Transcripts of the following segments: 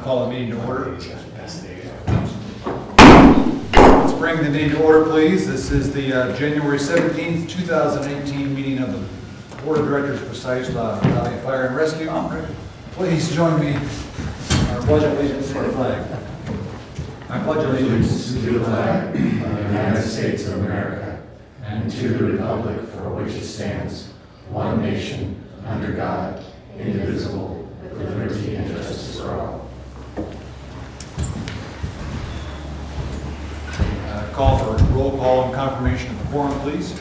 call the meeting to order. Let's bring the meeting to order, please. This is the January 17th, 2018 meeting of the Board of Directors for Siuslaw Valley Fire and Rescue. Please join me in our pledge of allegiance to the flag. I pledge allegiance to the flag of the United States of America and to the republic for which it stands, one nation, under God, indivisible, with liberty and justice for all. Call for roll call and confirmation of the quorum, please.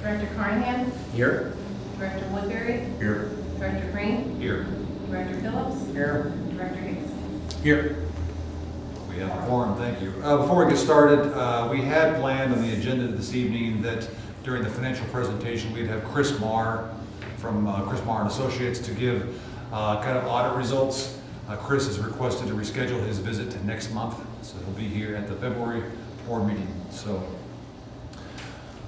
Director Carnahan? Here. Director Woodbury? Here. Director Green? Here. Director Phillips? Here. Director Hicks? Here. We have a quorum, thank you. Before we get started, we had planned on the agenda this evening that during the financial presentation we'd have Chris Marr from Chris Marr & Associates to give kind of audit results. Chris has requested to reschedule his visit to next month, so he'll be here at the February board meeting. So,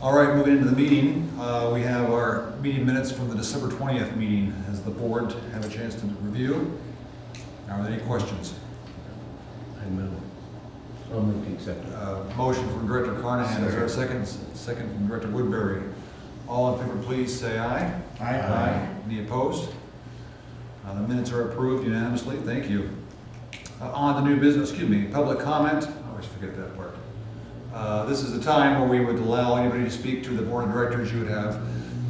all right, moving into the meeting, we have our meeting minutes from the December 20th meeting. Has the board have a chance to review? Are there any questions? I move. I'll move to accept. Motion from Director Carnahan. Is there a second? Second from Director Woodbury. All in favor, please say aye. Aye. Any opposed? The minutes are approved unanimously. Thank you. On to new business, public comment. I always forget that part. This is the time where we would allow anybody to speak to the board of directors. You would have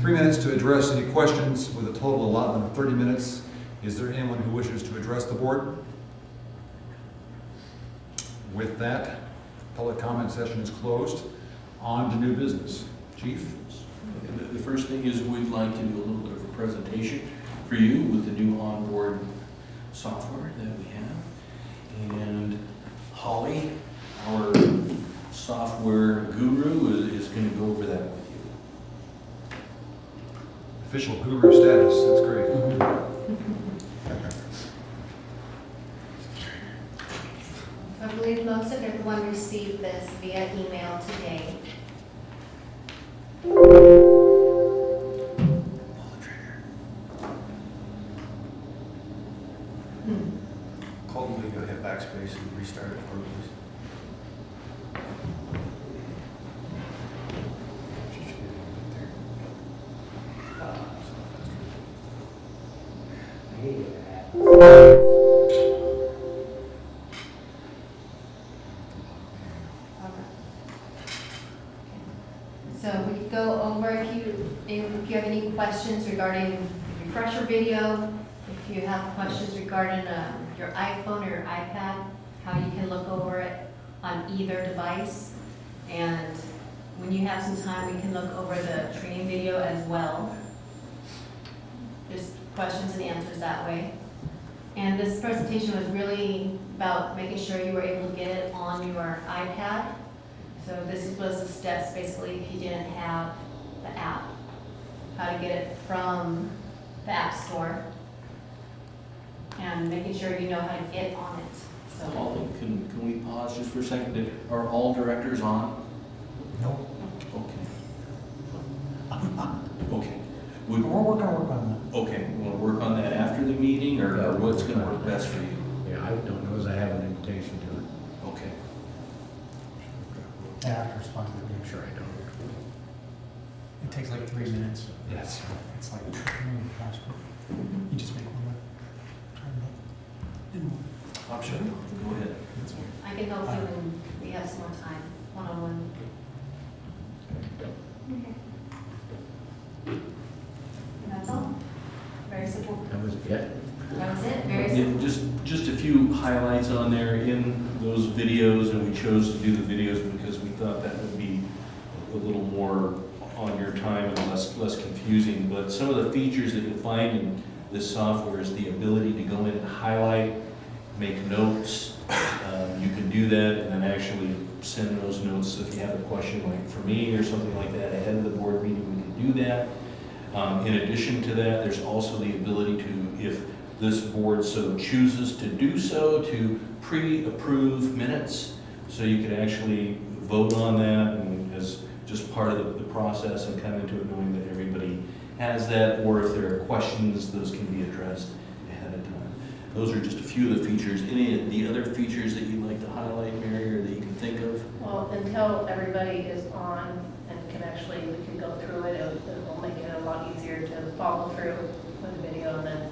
3 minutes to address any questions with a total allotment of 30 minutes. Is there anyone who wishes to address the board? With that, public comment session is closed. On to new business. Chief? The first thing is we'd like to do a little bit of a presentation for you with the new onboard software that we have. And Holly, our software guru, is going to go over that with you. Official guru status. That's great. I believe most of everyone received this via email today. Pull the trigger. Colton, will you go hit backspace and restart it for me, please? Should be a little bit there. I hate that. So we could go over if you have any questions regarding the refresher video, if you have questions regarding your iPhone or your iPad, how you can look over it on either device. And when you have some time, we can look over the training video as well. Just questions and answers that way. And this presentation was really about making sure you were able to get it on your iPad. So this was the steps, basically, if you didn't have the app, how to get it from the App Store, and making sure you know how to get on it. So, Holly, can we pause just for a second? Are all directors on? No. Okay. Okay. We're working on that. Okay, you want to work on that after the meeting, or what's going to work best for you? Yeah, I don't know as I have an invitation to it. Okay. I have to respond to the I'm sure I don't. It takes like 3 minutes. Yes. It's like, you just make one. Option. Go ahead. I can help you when we have some more time, one-on-one. Okay. That's all. Very simple. That was it. That was it, very Yeah, simple. just a few highlights on there in those videos, and we chose to do the videos because we thought that would be a little more on your time and less confusing. But some of the features that you'll find in this software is the ability to go in and highlight, make notes. You can do that and then actually send those notes. So if you have a question like for me or something like that ahead of the board meeting, we can do that. In addition to that, there's also the ability to, if this board so chooses to do so, to pre-approve minutes. So you can actually vote on that and as just part of the process and come into it knowing that everybody has that, or if there are questions, those can be addressed ahead of time. Those are just a few of the features. Any of the other features that you'd like to highlight, Mary, or that you can think of? Well, until everybody is on and can actually, we can go through it, it will make it a lot easier to follow through with the video and then,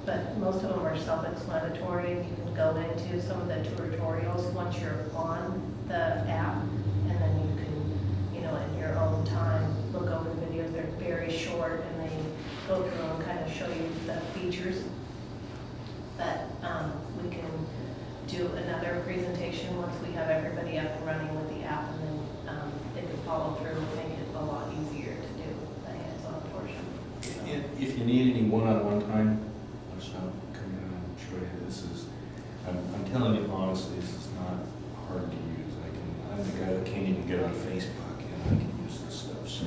but most of them are self-explanatory. You can go into some of the tutorials once you're on the app, and then you can, in your own time, look over the videos. They're very short, and they go through and kind of show you the features. But we can do another presentation once we have everybody up and running with the app, and then they can follow through and make it a lot easier to do the hands-on portion. If you need any one-on-one time, I'll just come in and show you. I'm telling you honestly, this is not hard to use. I'm the guy that can't even get on Facebook, and I can use this stuff. So.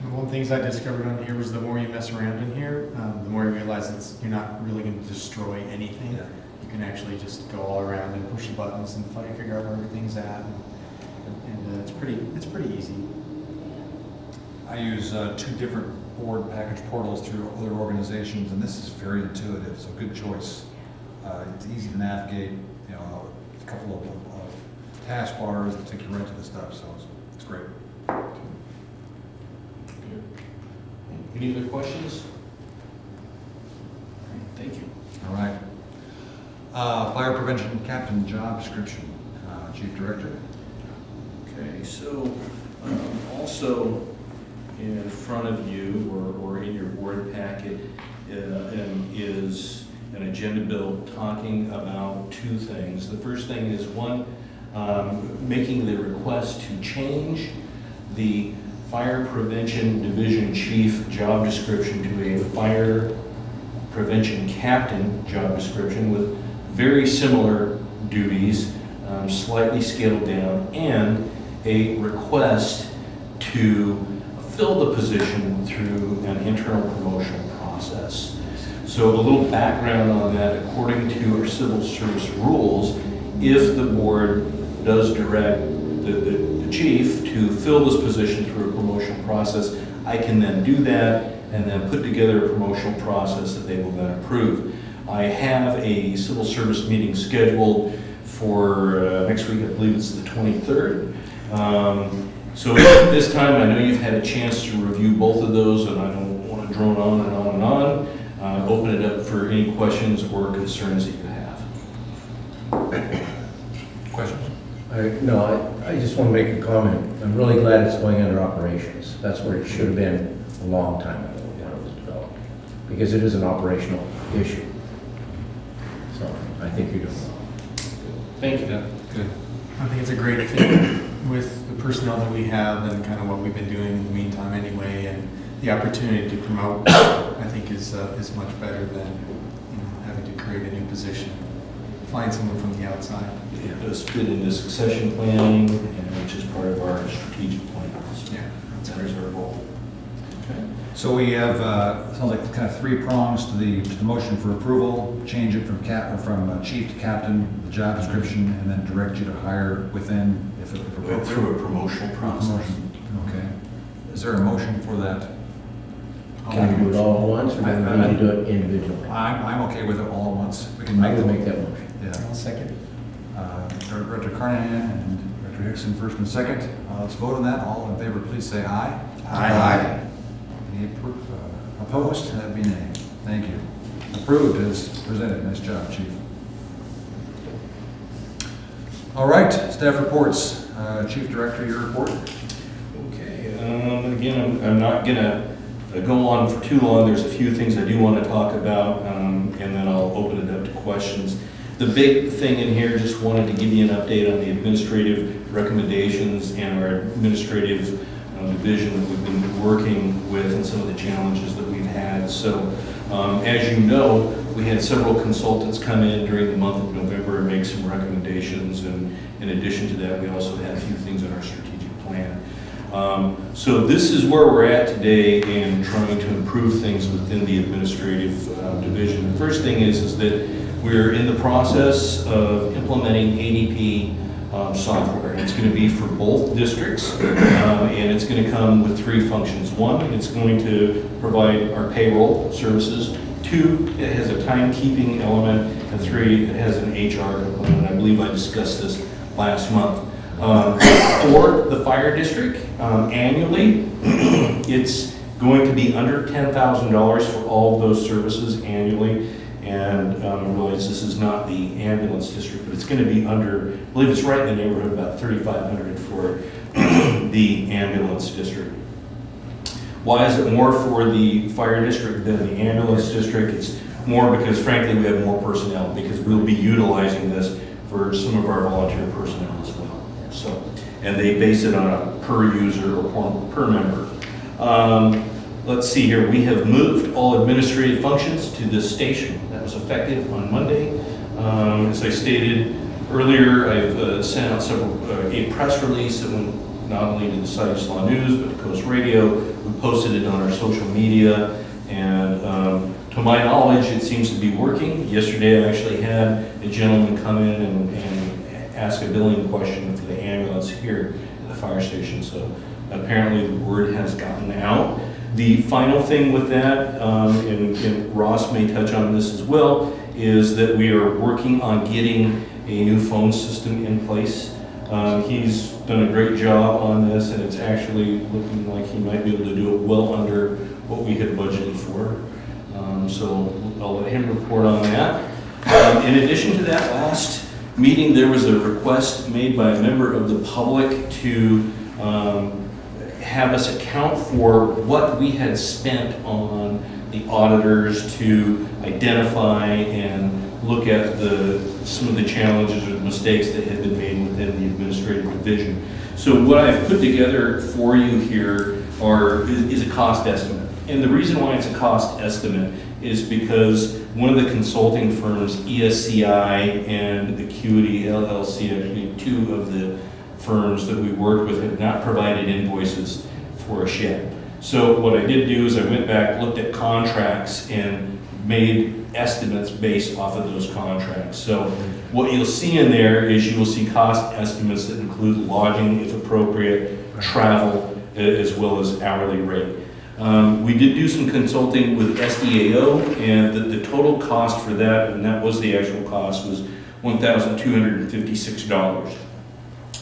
And one of the things I discovered on here was the more you mess around in here, the more you realize you're not really going to destroy anything. Yeah. You can actually just go all around and push the buttons and figure out where everything's at, and it's pretty easy. I use 2 different board package portals through other organizations, and this is very intuitive, so good choice. It's easy to navigate, a couple of task bars that take you right to the stuff, so it's great. Any other questions? Thank you. All right. Fire prevention captain job description, Chief Director. Okay, so also in front of you or in your board packet is an agenda bill talking about 2 things. The first thing is making the request to change the Fire Prevention Division Chief job description to a Fire Prevention Captain job description with very similar duties, slightly scaled down, and a request to fill the position through an internal promotion process. So a little background on that: according to our civil service rules, if the board does direct the chief to fill this position through a promotion process, I can then do that and then put together a promotional process that they will then approve. I have a civil service meeting scheduled for next week. I believe it's the 23rd. So at this time, I know you've had a chance to review both of those, and I don't want to drone on and on and on. Open it up for any questions or concerns that you have. Questions? I just want to make a comment. I'm really glad it's going under operations. That's where it should have been a long time ago when it was developed, because it is an operational issue. So I think you're doing well. Thank you. Yeah, good. I think it's a great fit with the personnel that we have and kind of what we've been doing in the meantime anyway, and the opportunity to promote, I think, is much better than having to create a new position, find someone from the outside. It does fit into succession planning, which is part of our strategic plan. Yeah, That is our goal. Okay. So we have, sounds like kind of 3 prongs to the motion for approval: change it from chief to captain, the job description, and then direct you to hire within, if appropriate. Through a promotional process. Promotion. Okay. Is there a motion for that? Can we do it all at once, or do we need to do it individually? I'm okay with it all at once. We can I make will the make that motion. Yeah. I'll second. Director Carnahan and Director Hickson first and second. Let's vote on that. All in favor, please say aye. Aye. Any opposed? That'd be nay. Thank you. Approved as presented. Nice job, Chief. All right, staff reports. Chief Director, your report. Okay. Again, I'm not going to go on for too long. There's a few things I do want to talk about, and then I'll open it up to questions. The big thing in here, just wanted to give you an update on the administrative recommendations and our administrative division that we've been working with and some of the challenges that we've had. So as you know, we had several consultants come in during the month of November and make some recommendations, and in addition to that, we also had a few things in our strategic plan. So this is where we're at today in trying to improve things within the administrative division. The first thing is that we're in the process of implementing ADP software. It's going to be for both districts, and it's going to come with 3 functions. One, it's going to provide our payroll services 2, it has a timekeeping element, and 3, it has an HR component. I believe I discussed this last month. For the fire district, annually, it's going to be under $10,000 for all of those services annually. And I realize this is not the ambulance district, but it's going to be under, I believe it's right in the neighborhood, about $3,500 for the ambulance district. Why is it more for the fire district than the ambulance district? It's more because frankly we have more personnel, because we'll be utilizing this for some of our volunteer personnel as well. So, and they base it on a per user or per member. Let's see here, we have moved all administrative functions to this station. That was effective on Monday. As I stated earlier, I've sent out a press release that went not only to the Science Law News, but to Coast Radio. We posted it on our social media, and to my knowledge, it seems to be working. Yesterday, I actually had a gentleman come in and ask a billing question for the ambulance here at the fire station, so apparently the word has gotten out. The final thing with that, and Ross may touch on this as well, is that we are working on getting a new phone system in place. He's done a great job on this, and it's actually looking like he might be able to do it well under what we had budgeted for. So I'll let him report on that. In addition to that last meeting, there was a request made by a member of the public to have us account for what we had spent on the auditors to identify and look at some of the challenges or the mistakes that had been made within the administrative division. So what I've put together for you here is a cost estimate. And the reason why it's a cost estimate is because one of the consulting firms, ESCI and Acuity LLC, actually 2 of the firms that we worked with, have not provided invoices for us yet. So what I did do is I went back, looked at contracts, and made estimates based off of those contracts. So what you'll see in there is you will see cost estimates that include lodging, if appropriate, travel, as well as hourly rate. We did do some consulting with SDAO, and the total cost for that, and that was the actual cost, was $1,256.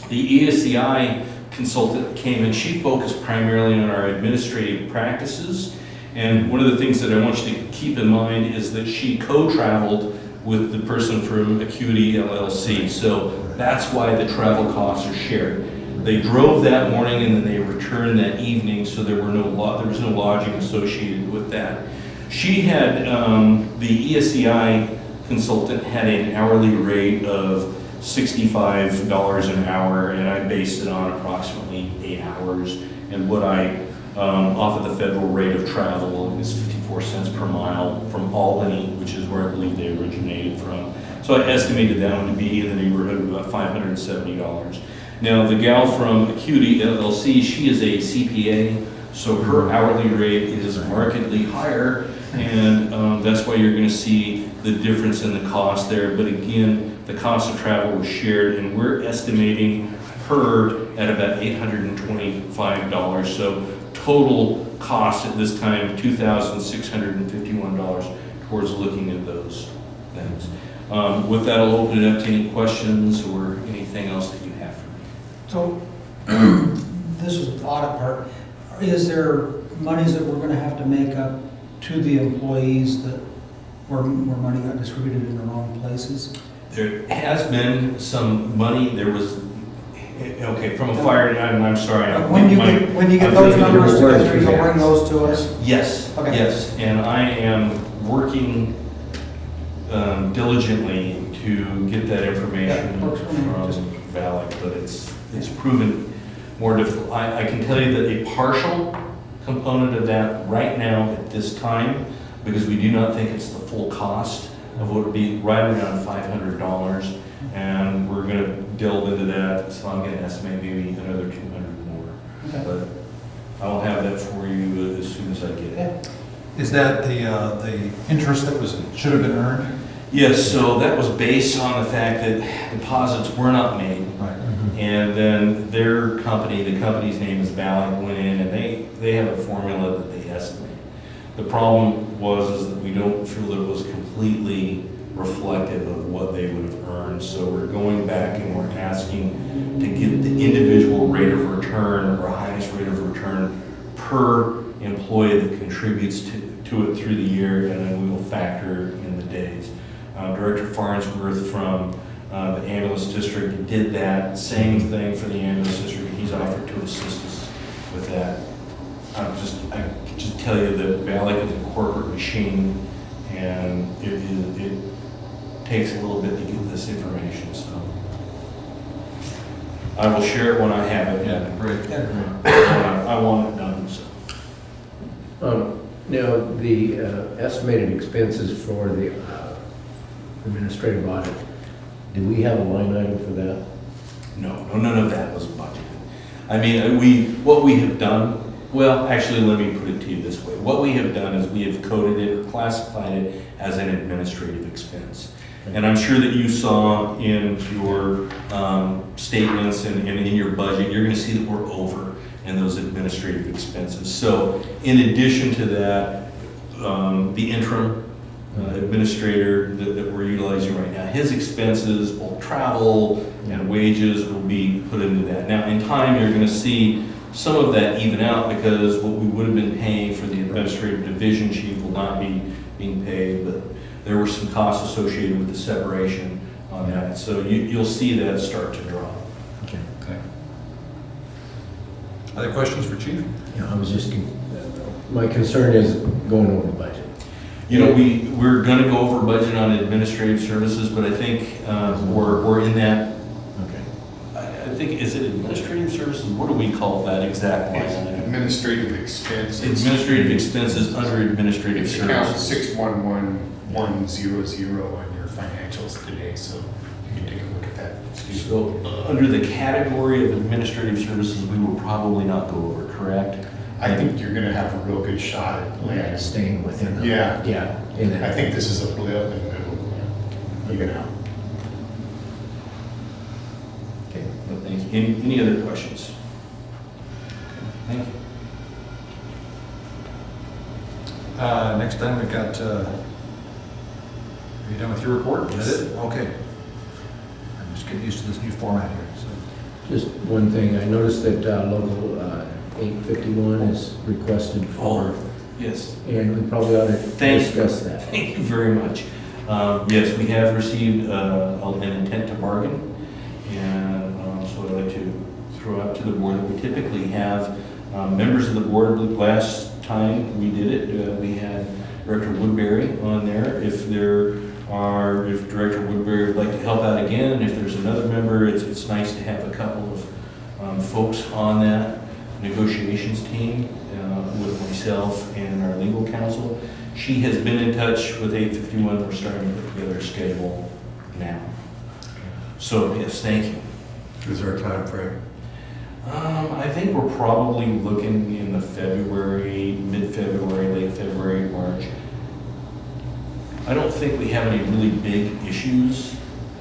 The ESCI consultant came in, she focused primarily on our administrative practices, and one of the things that I want you to keep in mind is that she co-traveled with the person from Acuity LLC, so that's why the travel costs are shared. They drove that morning and then they returned that evening, so there was no lodging associated with that. She had, the ESCI consultant had an hourly rate of $65 an hour, and I based it on approximately 8 hours. And what I, off of the federal rate of travel, is 54 cents per mile from Albany, which is where I believe they originated from. So I estimated that one to be in the neighborhood of about $570. Now, the gal from Acuity LLC, she is a CPA, so her hourly rate is markedly higher, and that's why you're going to see the difference in the cost there. But again, the cost of travel was shared, and we're estimating her at about $825. So total cost at this time, $2,651 towards looking at those things. With that, I'll open it up to any questions or anything else that you have for me. So, this is the audit part. Is there monies that we're gonna have to make up to the employees that where money got distributed in the wrong places? There has been some money, there was, okay, from a fire, I'm sorry. When you get those numbers together, you'll bring those to us? Yes, Okay. yes, and I am working diligently to get that information Yeah, works for me. from Valley, but it's proven more difficult. I can tell you that a partial component of that right now at this time, because we do not think it's the full cost of what would be right around $500, and we're going to delve into that, so I'm going to estimate maybe another 200 more. Okay. But I'll have that for you as soon as I get it. Is that the interest that should have been earned? Yes, so that was based on the fact that deposits were not made. Right. And then their company, the company's name is Valley, went in and they have a formula that they estimate. The problem was is that we don't feel that it was completely reflective of what they would have earned. So we're going back and we're asking to get the individual rate of return or highest rate of return per employee that contributes to it through the year, and then we will factor in the days. Director Farnsworth from the ambulance district did that same thing for the ambulance district. He's offered to assist us with that. I can just tell you that Valley is a corporate machine, and it takes a little bit to get this information. So I will share it when I have it. Yeah, great. I want it done. So. Now, the estimated expenses for the administrative audit, do we have a line item for that? No, none of that was budgeted. I mean, what we have done, well, actually, let me put it to you this way. What we have done is we have coded it or classified it as an administrative expense. And I'm sure that you saw in your statements and in your budget, you're going to see that we're over in those administrative expenses. So in addition to that, the interim administrator that we're utilizing right now, his expenses, both travel and wages, will be put into that. Now, in time, you're going to see some of that even out, because what we would have been paying for the administrative division chief will not be being paid, but there were some costs associated with the separation on that. So you'll see that start to drop. Okay. Okay. Other questions for Chief? Yeah, I was just, my concern is going over budget. You know, we're going to go over budget on administrative services, but I think we're in that. Okay. I think, is it administrative services? What do we call that exact line item? Administrative expense. Administrative expenses under administrative It's account services. 611100 on your financials today, so you can take a look at that. So under the category of administrative services, we will probably not go over, correct? I think you're gonna have a real good shot at landing. Staying within the. Yeah. Yeah. In that. I think this is a blip and it'll even out. Okay, well, thank you. Any other questions? Thank you. Next time we've got, are you done with your report? Is that it? Okay. I'm just getting used to this new format here, so. Just one thing, I noticed that local 851 is requested for, Yes. and we probably ought to discuss that. Thank you very much. Yes, we have received an intent to bargain, and so I'd like to throw out to the board that we typically have members of the board. The last time we did it, we had Director Woodbury on there. If Director Woodbury would like to help out again, and if there's another member, it's nice to have a couple of folks on that negotiations team with myself and our legal counsel. She has been in touch with 851. We're starting to put together a schedule now. So yes, thank you. Is there a time frame? I think we're probably looking in the February, mid-February, late February, March. I don't think we have any really big issues,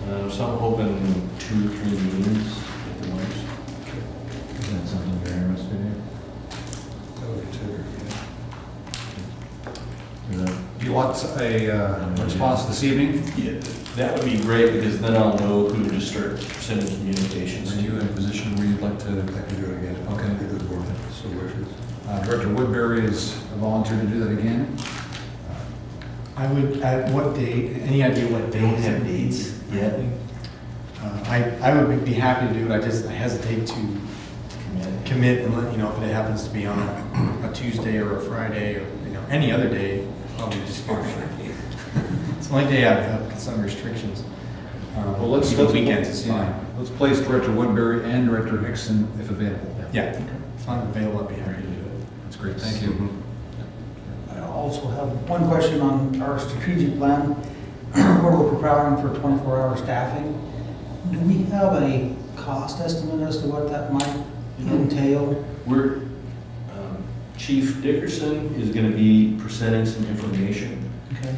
so I'm hoping 2 or 3 meetings at the most. Is that something you're interested in? Do you want a response this evening? Yeah, that would be great, because then I'll know who to start sending communications Are to. you in a position where you'd like to? I can do it again. Okay. So wishes. Director Woodbury has volunteered to do that again. I would, at what date, any idea what They don't days? have dates yet. I would be happy to do it, I hesitate to commit and let, you know, if it happens to be on a Tuesday or a Friday or, you know, any other day, probably just fine. It's the only day I have some restrictions. Well, let's Weekends is fine. Let's place Director Woodbury and Director Hickson if available. Yeah, if I'm available, I'd be happy to do it. That's great. Thank you. I also have one question on our strategic plan, where we're preparing for 24-hour staffing. Do we have a cost estimate as to what that might entail? Chief Dickerson is going to be presenting some information Okay.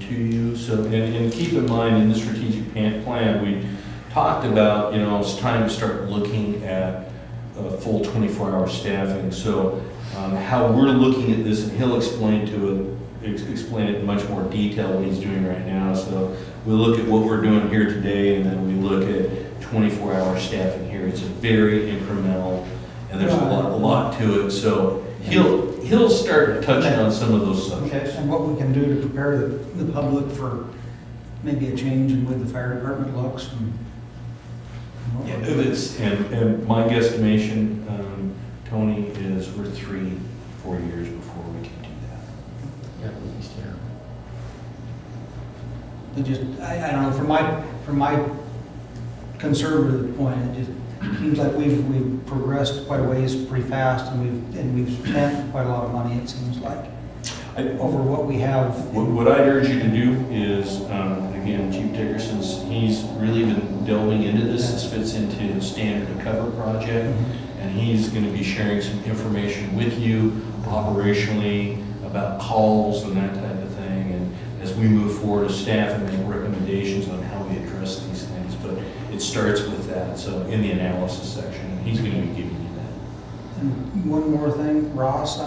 to you. So, and keep in mind, in the strategic plan, we talked about, you know, it's time to start looking at full 24-hour staffing. So how we're looking at this, and he'll explain to explain it in much more detail what he's doing right now. So we look at what we're doing here today, and then we look at 24-hour staffing here. It's very incremental, and there's a lot to it. So he'll start touching on some of those subjects. And what we can do to prepare the public for maybe a change in the way the fire department looks. Yeah, and my guesstimation, Tony, is we're 3-4 years before we can do that. Yeah, at least, yeah. It just, I don't know, from my conservative point, it just seems like we've progressed quite a ways pretty fast, and we've spent quite a lot of money, it seems like, over what we have. What I'd urge you to do is, again, Chief Dickerson's, he's really been delving into this. This fits into his standard to cover project, and he's going to be sharing some information with you operationally about calls and that type of thing. And as we move forward as staff and make recommendations on how we address these things, but it starts with that. So in the analysis section, he's going to be giving you that. And one more thing, Ross,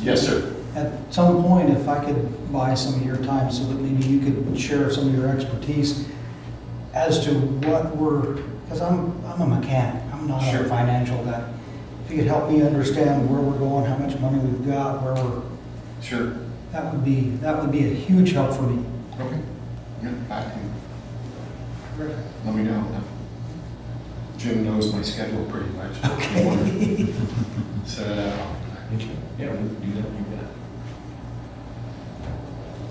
Yes, sir. at some point, if I could buy some of your time so that maybe you could share some of your expertise as to what because I'm a mechanic, I'm not Sure. a financial guy. If you could help me understand where we're going, how much money we've got, Sure. that would be a huge help for me. Okay. Yeah, I can, Terrific. let me know. Jim knows my schedule pretty much. Okay. So, Yeah, we can do that. You bet.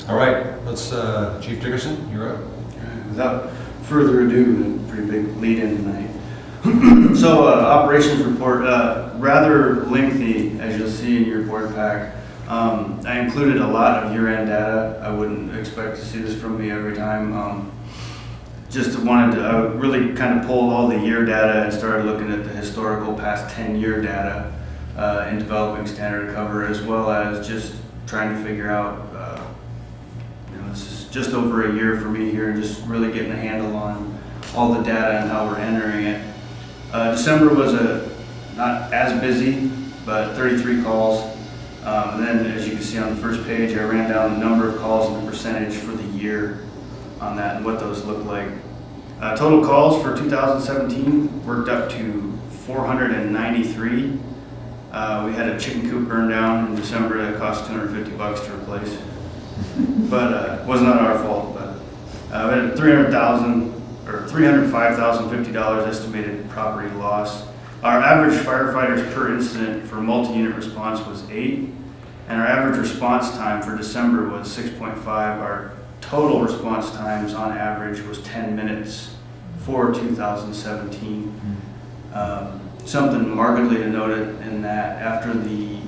All right, let's, Chief Dickerson, you're up. Without further ado, a pretty big lead-in tonight. So, operations report, rather lengthy, as you'll see in your board pack. I included a lot of year-end data. I wouldn't expect to see this from me every time. Just wanted to, I really kind of pulled all the year data and started looking at the historical past 10-year data in developing standard cover, as well as just trying to figure out, this is just over a year for me here, just really getting a handle on all the data and how we're entering it. December was not as busy, but 33 calls. And then, as you can see on the first page, I ran down the number of calls and the percentage for the year on that and what those look like. Total calls for 2017 worked up to 493. We had a chicken coop burn down in December that cost $250 to replace. But it was not our fault. But we had $305,050 estimated property loss. Our average firefighters per incident for multi-unit response was 8, and our average response time for December was 6.5. Our total response times on average was 10 minutes for 2017. Something markedly to note in that after the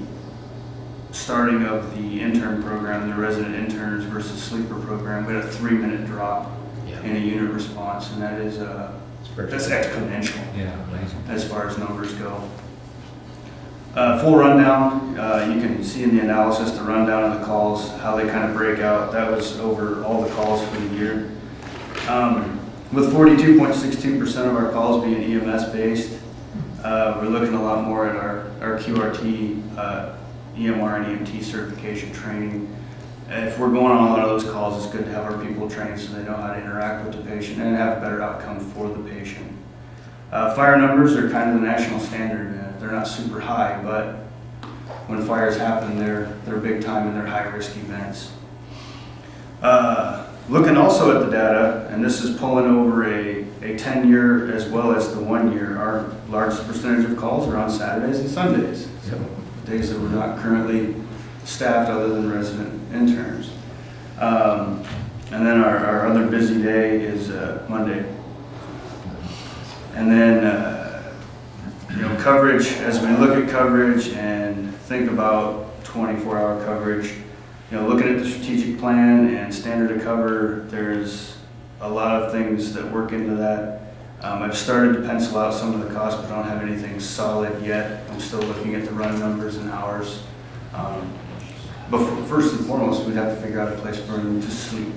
starting of the intern program, the resident interns versus sleeper program, we had a 3-minute drop in a unit response, and that is that's exponential. Yeah, amazing. As far as numbers go. Full rundown, you can see in the analysis the rundown of the calls, how they kind of break out. That was over all the calls for the year. With 42.62% of our calls being EMS based, we're looking a lot more at our QRT, EMR and EMT certification training. If we're going on a lot of those calls, it's good to have our people trained so they know how to interact with the patient and have a better outcome for the patient. Fire numbers are kind of the national standard. They're not super high, but when fires happen, they're big time and they're high risk events. Looking also at the data, and this is pulling over a 10-year as well as the 1 year, our largest percentage of calls are on Saturdays and Sundays. So days that we're not currently staffed other than resident interns. And then our other busy day is Monday. And then, coverage, as we look at coverage and think about 24-hour coverage, looking at the strategic plan and standard of cover, there's a lot of things that work into that. I've started to pencil out some of the costs, but I don't have anything solid yet. I'm still looking at the run numbers and hours. But first and foremost, we'd have to figure out a place for them to sleep.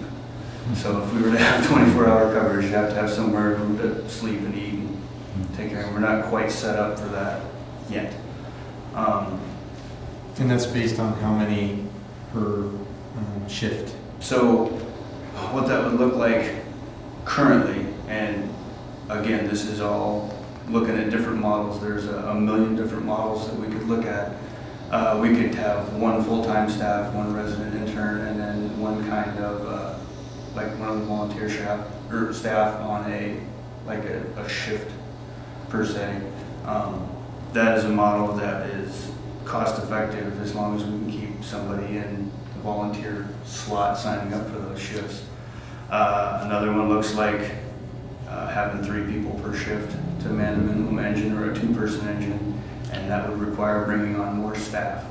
So if we were to have 24-hour coverage, you'd have to have somewhere for them to sleep and eat and take care of. We're not quite set up for that yet. And that's based on how many per shift? So what that would look like currently, and again, this is all looking at different models. There's a million different models that we could look at. We could have one full-time staff, one resident intern, and then one kind of like one of the volunteer staff on a shift per se. That is a model that is cost-effective as long as we can keep somebody in the volunteer slot signing up for those shifts. Another one looks like having 3 people per shift to man a minimum engine or a 2-person engine, and that would require bringing on more staff.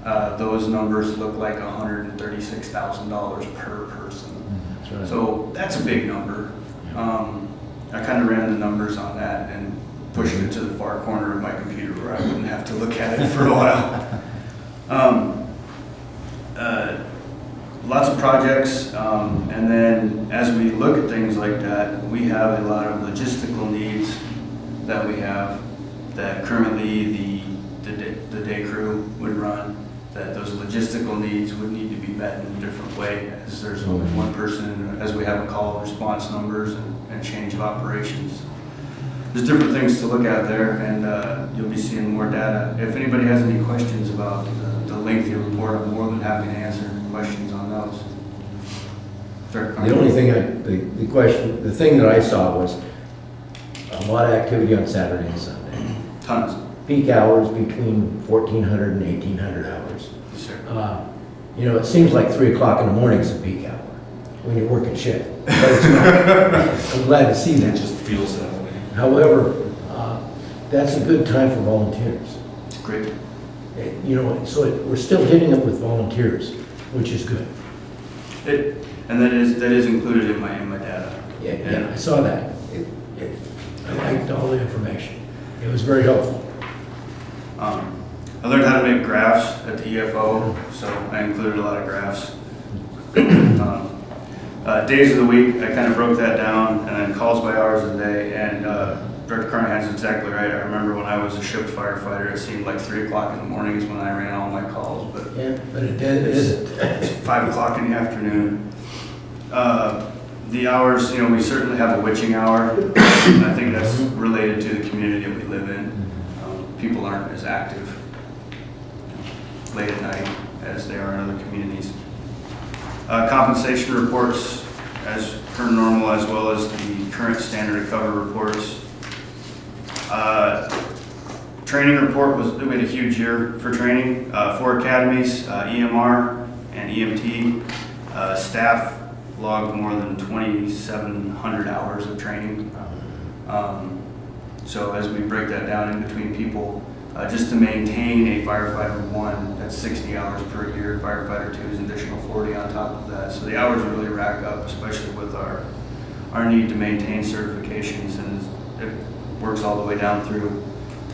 Those numbers look like $136,000 per person. That's right. So that's a big number. I kind of ran the numbers on that and pushed it to the far corner of my computer where I wouldn't have to look at it for a while. Lots of projects, and then as we look at things like that, we have a lot of logistical needs that we have that currently the day crew would run, that those logistical needs would need to be met in a different way, as there's only one person, as we have a call response numbers and change of operations. There's different things to look at there, and you'll be seeing more data. If anybody has any questions about the lengthy report, I'm more than happy to answer questions on those. The only thing the thing that I saw was a lot of activity on Saturday and Sunday. Tons. Peak hours between 1,400 and 1,800 hours. Yes, sir. You know, it seems like 3 o'clock in the morning is a peak hour when you're working shift. But it's not. I'm glad to see that. It just feels that way. However, that's a good time for volunteers. Great. You know, so we're still hitting it with volunteers, which is good. And that is included in my data. Yeah, I saw that. I liked all the information. It was very helpful. I learned how to make graphs at the EFO, so I included a lot of graphs. Days of the week, I kind of broke that down, and then calls by hours a day, and Director Carnahan's exactly right. I remember when I was a shift firefighter, it seemed like 3 o'clock in the morning is when I ran all my calls, but Yeah, but it isn't. it's 5 o'clock in the afternoon. The hours, you know, we certainly have a witching hour, and I think that's related to the community that we live in. People aren't as active late at night as they are in other communities. Compensation reports as per normal, as well as the current standard of cover reports. Training report we had a huge year for training. 4 academies, EMR and EMT. Staff logged more than 2,700 hours of training. So as we break that down in between people, just to maintain a firefighter 1, that's 60 hours per year. Firefighter 2 is an additional 40 on top of that. So the hours really rack up, especially with our need to maintain certifications, and it works all the way down through.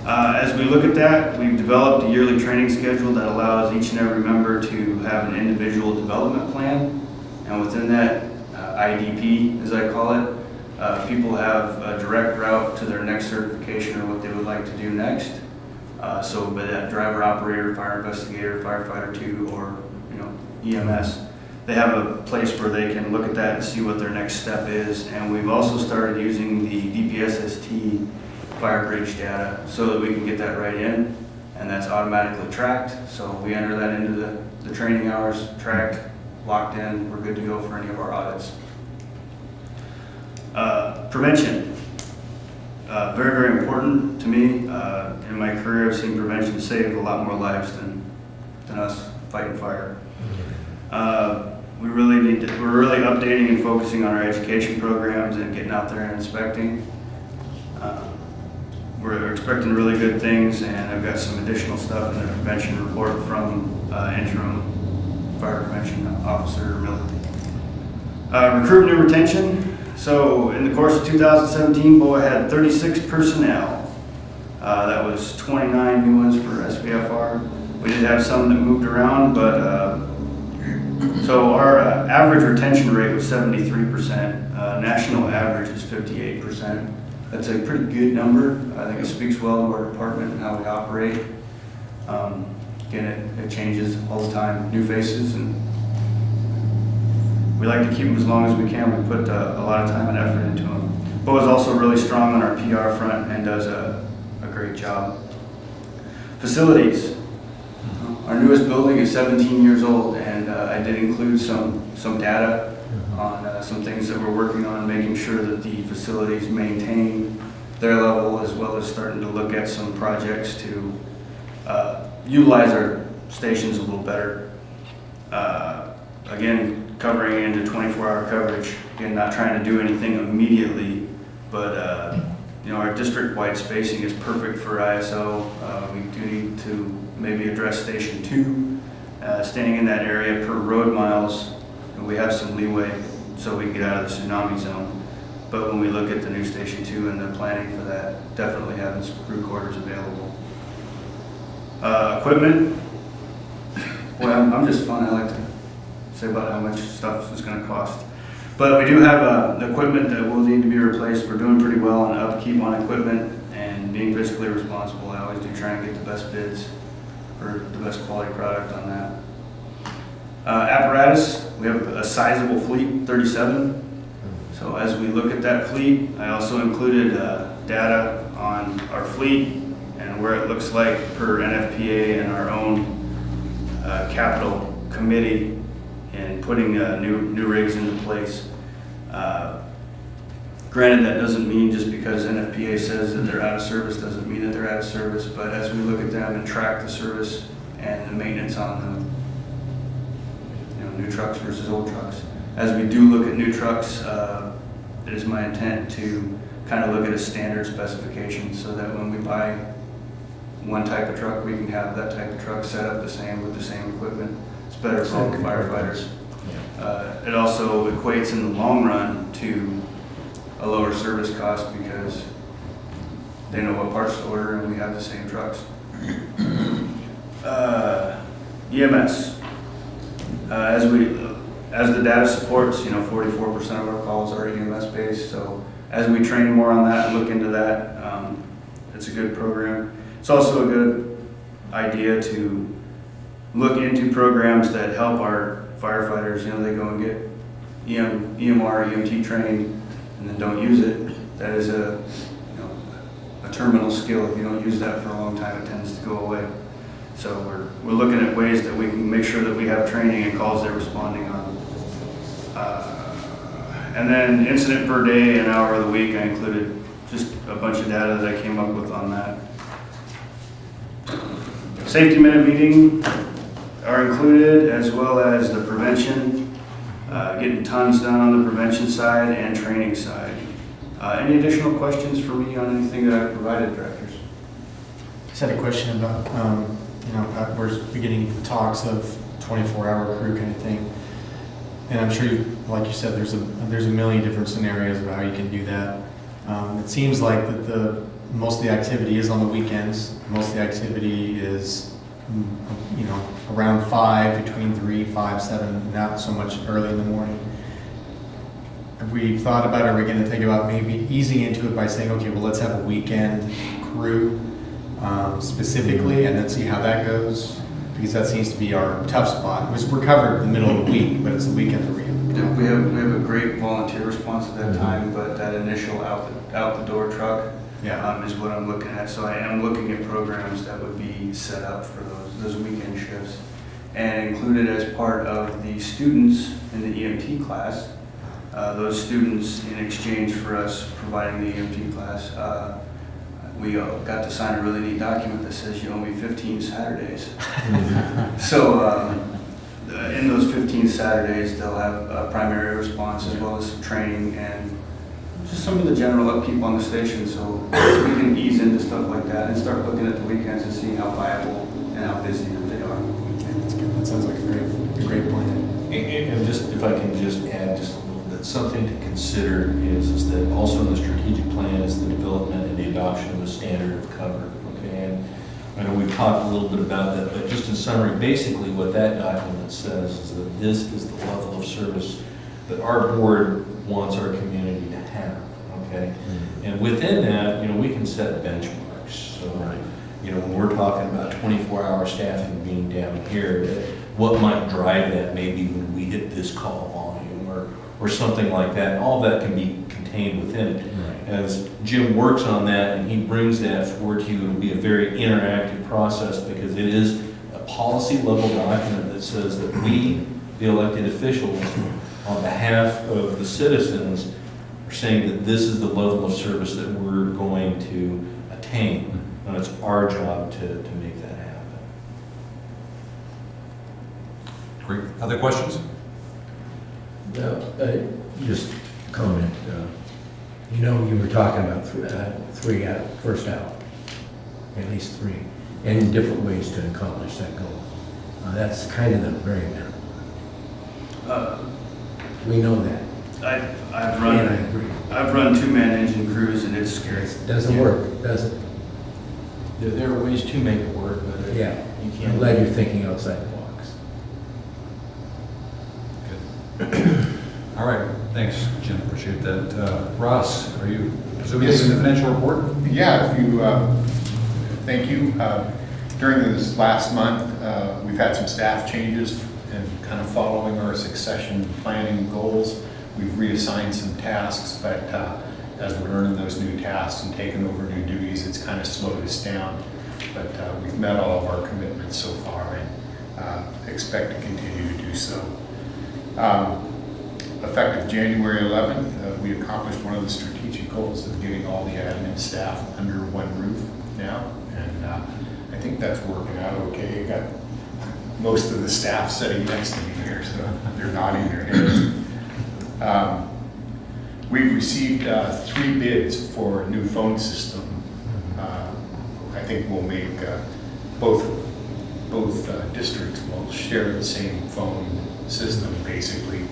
As we look at that, we've developed a yearly training schedule that allows each and every member to have an individual development plan. And within that IDP, as I call it, people have a direct route to their next certification or what they would like to do next. So by that driver, operator, fire investigator, firefighter 2, or EMS, they have a place where they can look at that and see what their next step is. And we've also started using the DPSST fire bridge data so that we can get that right in, and that's automatically tracked. So we enter that into the training hours, tracked, locked in, we're good to go for any of our audits. Prevention. Very, very important to me. In my career, I've seen prevention save a lot more lives than us fighting fire. We're really updating and focusing on our education programs and getting out there and inspecting. We're expecting really good things, and I've got some additional stuff in the prevention report from interim fire prevention officer Millie. Recruitment and retention. So in the course of 2017, BOA had 36 personnel. That was 29 new ones for SVFR. We did have some that moved around, but so our average retention rate was 73%. National average is 58%. That's a pretty good number. I think it speaks well to our department and how we operate. Again, it changes all the time, new faces, and we like to keep them as long as we can. We put a lot of time and effort into them. Bo is also really strong on our PR front and does a great job. Facilities. Our newest building is 17 years old, and I did include some data on some things that we're working on, making sure that the facilities maintain their level, as well as starting to look at some projects to utilize our stations a little better. Again, covering into 24-hour coverage. Again, not trying to do anything immediately, but you know, our district-wide spacing is perfect for ISO. We do need to maybe address Station 2, staying in that area per road miles. And we have some leeway so we can get out of the tsunami zone. But when we look at the new Station 2 and the planning for that, definitely having some crew quarters available. Equipment. Boy, I'm just fun. I like to say about how much stuff is going to cost. But we do have equipment that will need to be replaced. We're doing pretty well on upkeep on equipment and being fiscally responsible. I always do try and get the best bids for the best quality product on that. Apparatus, we have a sizable fleet, 37. So as we look at that fleet, I also included data on our fleet and where it looks like per NFPA and our own capital committee and putting new rigs into place. Granted, that doesn't mean just because NFPA says that they're out of service doesn't mean that they're out of service, but as we look at them and track the service and the maintenance on them, you know, new trucks versus old trucks. As we do look at new trucks, it is my intent to kind of look at a standard specification so that when we buy one type of truck, we can have that type of truck set up the same with the same equipment. It's better for all the firefighters. It also equates in the long run to a lower service cost because they know what parts to order and we have the same trucks. EMS. As the data supports, you know, 44% of our calls are EMS based. So as we train more on that and look into that, it's a good program. It's also a good idea to look into programs that help our firefighters. You know, they go and get EMR, EMT trained, and then don't use it. That is a terminal skill. If you don't use that for a long time, it tends to go away. So we're looking at ways that we can make sure that we have training and calls they're responding on. And then incident per day and hour of the week, I included just a bunch of data that I came up with on that. Safety minute meeting are included, as well as the prevention, getting tons done on the prevention side and training side. Any additional questions for me on anything that I provided, directors? Just had a question about, we're beginning the talks of 24-hour crew kind of thing. And I'm sure, like you said, there's a million different scenarios about how you can do that. It seems like that most of the activity is on the weekends. Most of the activity is, around 5, between 3, 5, 7, not so much early in the morning. Have we thought about, are we going to think about maybe easing into it by saying, okay, well, let's have a weekend crew specifically and then see how that goes? Because that seems to be our tough spot. We're covered in the middle of the week, but it's the weekends that we're getting. Yeah, we have a great volunteer response at that time, but that initial out the door truck is what I'm looking at. So I am looking at programs that would be set up for those weekend shifts and included as part of the students in the EMT class. Those students, in exchange for us providing the EMT class, we got to sign a really neat document that says you owe me 15 Saturdays. So in those 15 Saturdays, they'll have a primary response as well as some training and just some of the general upkeep on the station, so we can ease into stuff like that and start looking at the weekends and seeing how viable and how busy that they are. That's good. That sounds like a great plan. And just, if I can just add just a little bit, something to consider is that also in the strategic plan is the development and the adoption of a standard of cover, okay? And I know we've talked a little bit about that, but just in summary, basically what that document says is that this is the level of service that our board wants our community to have, okay? And within that, we can set benchmarks. So, when we're talking about 24-hour staffing being down here, what might drive that maybe when we hit this call volume or something like that. All that can be contained within it. Right. As Jim works on that and he brings that forward to you, it'll be a very interactive process because it is a policy level document that says that we, the elected officials, on behalf of the citizens, are saying that this is the level of service that we're going to attain. And it's our job to make that happen. Great. Other questions? Just comment, you know, you were talking about three out, first out, at least three, and different ways to accomplish that goal. That's kind of the very minimum. We know that, I've and I run, agree. I've run two-man engine crews and it's scary. It doesn't work, does it? There are ways to make it work, but Yeah. you I'm can't. glad you're thinking outside the box. Good. All right, thanks, Jim, appreciate that. Ross, are you presuming this is the financial report? Yeah, if you, thank you. During this last month, we've had some staff changes and kind of following our succession planning goals. We've reassigned some tasks, but as we're learning those new tasks and taking over new duties, it's kind of slowed us down. But we've met all of our commitments so far and expect to continue to do so. Effective January 11th, we accomplished one of the strategic goals of getting all the admin staff under one roof now. And I think that's working out okay. Got most of the staff sitting next to me here, so they're nodding their heads. We've received 3 bids for a new phone system. I think we'll make both districts will share the same phone system, basically.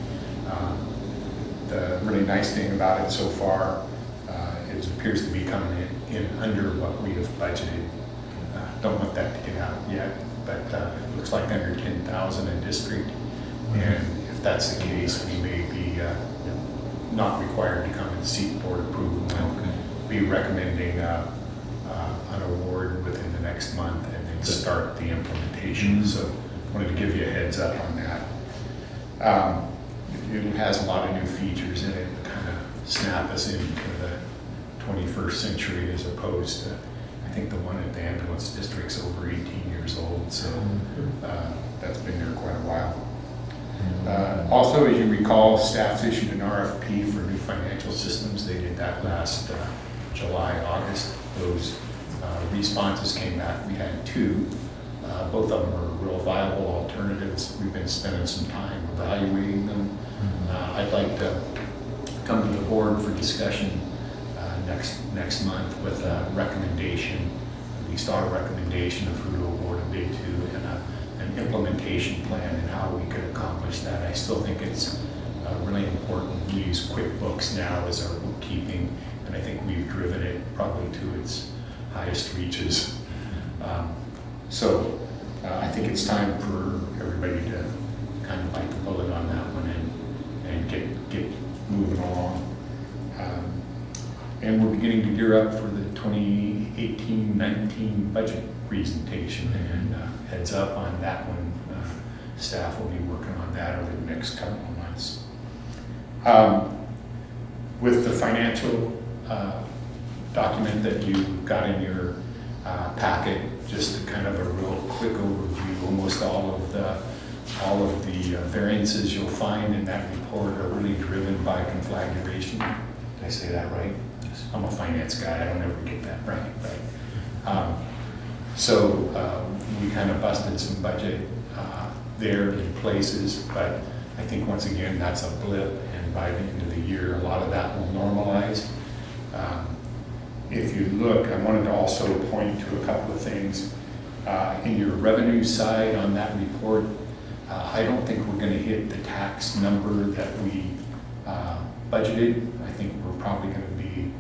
The really nice thing about it so far, it appears to be coming in under what we have budgeted. Don't want that to get out yet, but it looks like under 10,000 a district. And if that's the case, we may be not required to come and seek board approval. We'll be recommending an award within the next month and then start the implementation. So wanted to give you a heads up on that. It has a lot of new features in it that kind of snap us into the 21st century as opposed to, I think the one at the ambulance district's over 18 years old, so that's been there quite a while. Also, as you recall, staff's issued an RFP for new financial systems. They did that last July, August. Those responses came back. We had 2. Both of them are real viable alternatives. We've been spending some time evaluating them. I'd like to come to the board for discussion next month with a recommendation, at least our recommendation of who to award a bid to and an implementation plan and how we could accomplish that. I still think it's really important. We use QuickBooks now as our bookkeeping, and I think we've driven it probably to its highest reaches. So I think it's time for everybody to kind of bite the bullet on that one and get moving along. And we're beginning to gear up for the 2018-19 budget presentation, and heads up on that one. Staff will be working on that over the next couple of months. With the financial document that you got in your packet, just kind of a real quick overview. Almost all of the variances you'll find in that report are really driven by conflagration. Did I say that right? I'm a finance guy. I don't ever get that right. So we kind of busted some budget there in places, but I think once again that's a blip, and by the end of the year a lot of that will normalize. If you look, I wanted to also point to a couple of things. In your revenue side on that report, I don't think we're going to hit the tax number that we budgeted. I think we're probably going to be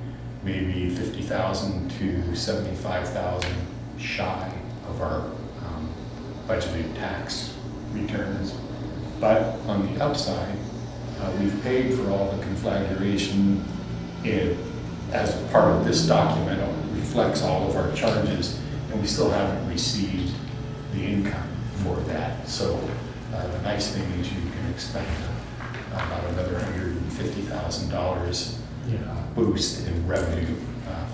maybe 50,000 to 75,000 shy of our budgeted tax returns. But on the upside, we've paid for all the conflagration as part of this document. It reflects all of our charges, and we still haven't received the income for that. So the nice thing is you can expect a about another $150,000 Yeah. boost in revenue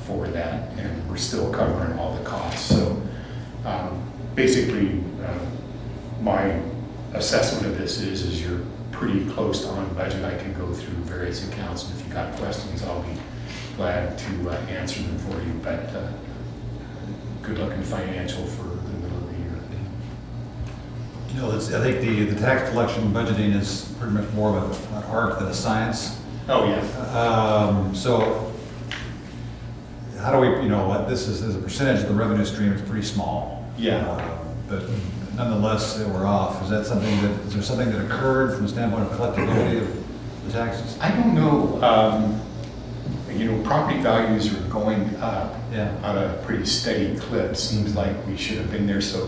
for that, and we're still covering all the costs. So basically, my assessment of this is you're pretty close to on budget. I can go through various accounts, and if you've got questions, I'll be glad to answer them for you. But good looking financial for the middle of the year. You know, I think the tax collection budgeting is pretty much more of an art than a science. Oh, yeah. So how do we, you know, what this is, as a percentage of the revenue stream, it's pretty small. Yeah. But nonetheless, we're off. Is there something that occurred from the standpoint of collectability of the taxes? I don't know. You know, property values are going up Yeah. on a pretty steady clip. Seems like we should have been there. So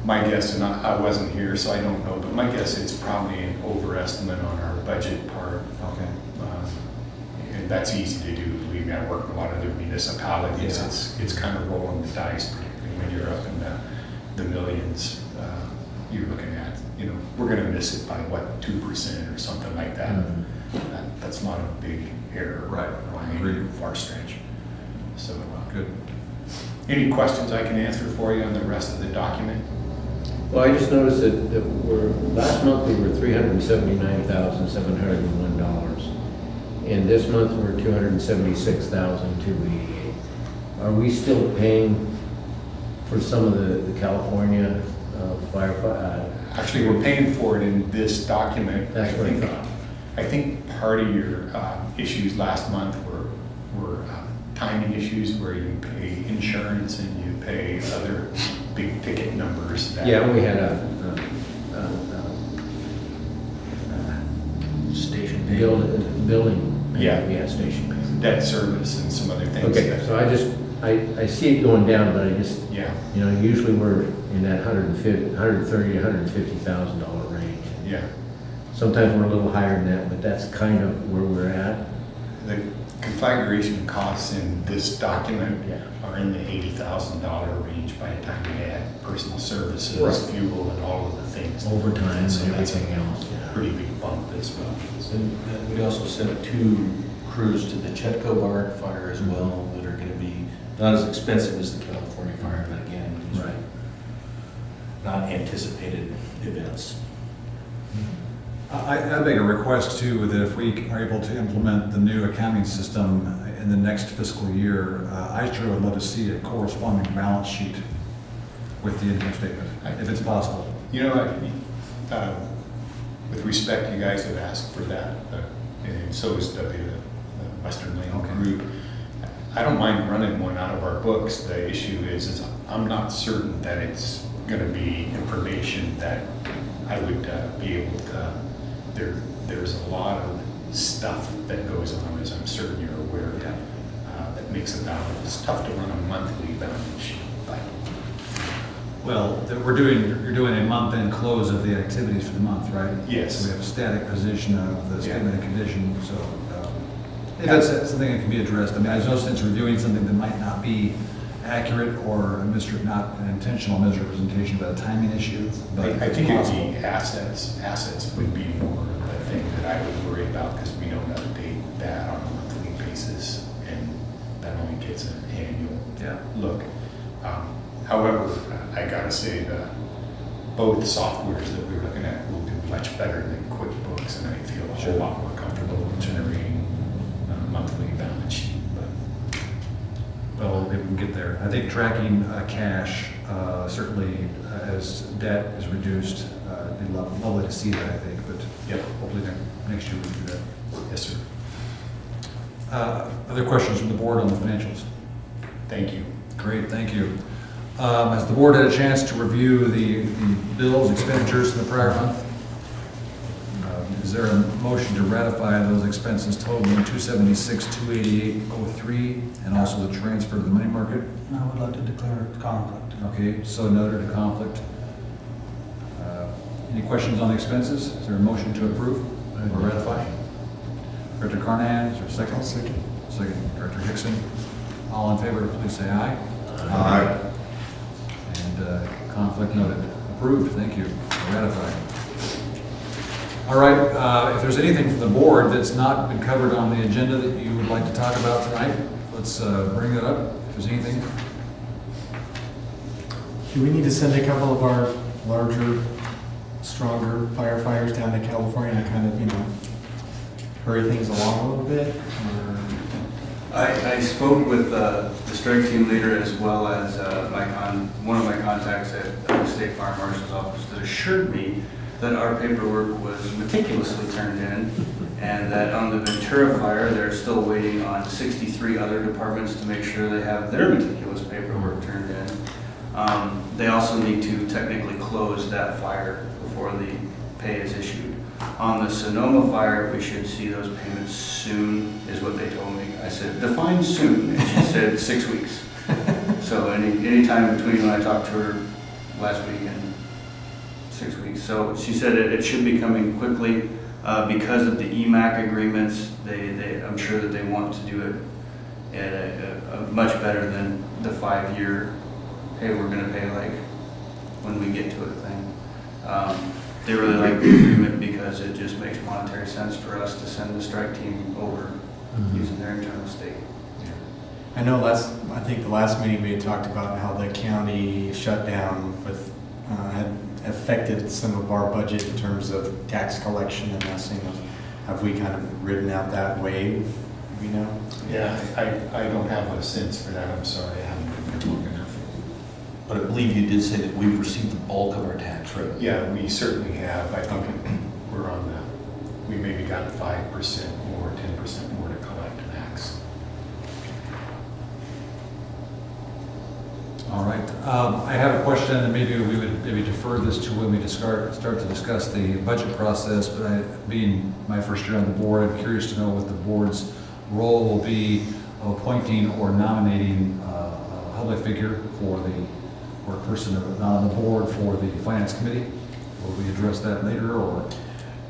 my guess, and I wasn't here, so I don't know, but my guess it's probably an overestimate on our budget part. Okay. And that's easy to do. Believe me, I work in a lot of other municipalities. Yeah. It's kind of rolling the dice, particularly when you're up in the millions. You're looking at, you know, we're going to miss it by what, 2% or something like that. That's not a big error. Right. By any far stretch. So Good. Any questions I can answer for you on the rest of the document? Well, I just noticed that last month we were $379,701. And this month we're $276,288. Are we still paying for some of the California firefighter? Actually, we're paying for it in this document. That's what I thought. I think part of your issues last month were timing issues where you pay insurance and you pay other big ticket numbers. Yeah, we had a Station building. Yeah. We had station payment. Debt service and some other things. Okay, that- so I see it going down, but I just, Yeah, you know, usually we're in that $130,000 to $150,000 range. yeah. Sometimes we're a little higher than that, but that's kind of where we're at. The configuration costs in this document Yeah. are in the $80,000 range by the time you add personal services, Right. fuel, and all of the things. Overtime and So that's everything a else, yeah. Pretty big bump as well. And we also sent 2 crews to the Chetco Bar fire as well, that are gonna be not as expensive as the California fire, but again, these are Right. not anticipated events. I make a request too, that if we are able to implement the new accounting system in the next fiscal year, I sure would love to see a corresponding balance sheet with the income statement, if it's possible. You know, with respect, you guys have asked for that, and so is the Western Lane Okay. Group. I don't mind running one out of our books. The issue is I'm not certain that it's going to be information that I would be able to. There's a lot of stuff that goes on, as I'm certain you're aware, that makes it balance. It's tough to run a monthly balance sheet, but Well, you're doing a month-end close of the activities for the month, right? Yes. So we have a static position of the Yeah. statement of condition, so if that's something that can be addressed. I mean, there's no sense reviewing something that might not be accurate or not an intentional misrepresentation, but a timing issue. But I it's think it'd possible. be assets. Assets would be more the thing that I would worry about because we don't update that on a monthly basis, and that only gets an annual Yeah. look. However, I gotta say both softwares that we're looking at will do much better than QuickBooks, and I feel a whole lot more comfortable generating a monthly balance sheet. But Well, maybe we can get there. I think tracking cash, certainly as debt is reduced, it'd be lovely to see that, I think, but Yep. hopefully next year we can do that. yes, sir. Other questions from the board on the financials? Thank you. Great, thank you. Has the board had a chance to review the bills, expenditures for the prior month? Is there a motion to ratify those expenses totaling $276,288.03 and also the transfer to the money market? And I would like to declare a conflict. Okay, so noted, a conflict. Any questions on the expenses? Is there a motion to approve or ratify? Director Carnahan, is there a second? Second. Second, Director Hickson. All in favor, please say aye. Aye. And conflict noted. Approved, thank you. Ratified. All right, if there's anything from the board that's not been covered on the agenda that you would like to talk about tonight, let's bring that up, if there's anything. Do we need to send a couple of our larger, stronger firefighters down to California to kind of, hurry things along a little bit? Or- I spoke with the strike team leader as well as one of my contacts at the State Fire Marshal's office that assured me that our paperwork was meticulously turned in, and that on the Ventura fire, they're still waiting on 63 other departments to make sure they have their meticulous paperwork turned in. They also need to technically close that fire before the pay is issued. On the Sonoma fire, we should see those payments soon, is what they told me. I said, define soon, and she said 6 weeks. So any time between when I talked to her last week and 6 weeks. So she said it should be coming quickly because of the EMAC agreements. I'm sure that they want to do it at a much better than the 5-year, hey, we're going to pay like when we get to it thing. They really like the agreement because it just makes monetary sense for us to send the strike team over using their internal state. I know I think the last meeting we had talked about how the county shutdown had affected some of our budget in terms of tax collection and that thing. Have we kind of ridden out that wave, Yeah, I don't have a sense for that, I'm sorry, I haven't been looking enough. But I believe you did say that we've received the bulk of our tax revenue. Yeah, we certainly have, I think we're on we maybe got 5% more, 10% more to collect max. All right, I have a question, and maybe we would defer this to when we start to discuss the budget process, but being my first year on the board, I'm curious to know what the board's role will be of appointing or nominating a public figure or a person not on the board for the finance committee. Will we address that later, or?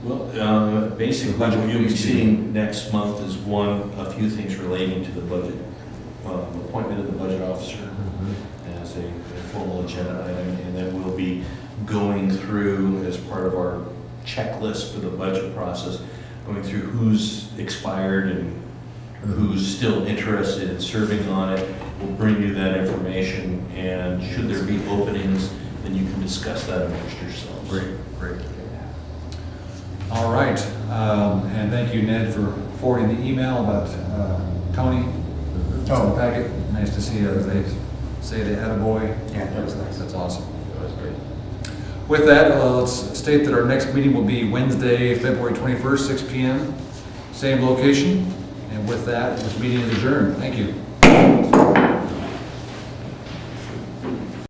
Well, basically, what you'll be seeing next month is a few things relating to the budget. Appointment of the budget officer as a formal agenda item, and then we'll be going through, as part of our checklist for the budget process, going through who's expired and who's still interested in serving on it. We'll bring you that information, and should there be openings, then you can discuss that amongst yourselves. Great. All right, and thank you, Ned, for forwarding the email about Tony. It's in the packet. Nice to see they say the attaboy. Yeah, that was nice. That's awesome. That was great. With that, let's state that our next meeting will be Wednesday, February 21st, 6 p.m. Same location. And with that, this meeting is adjourned. Thank you.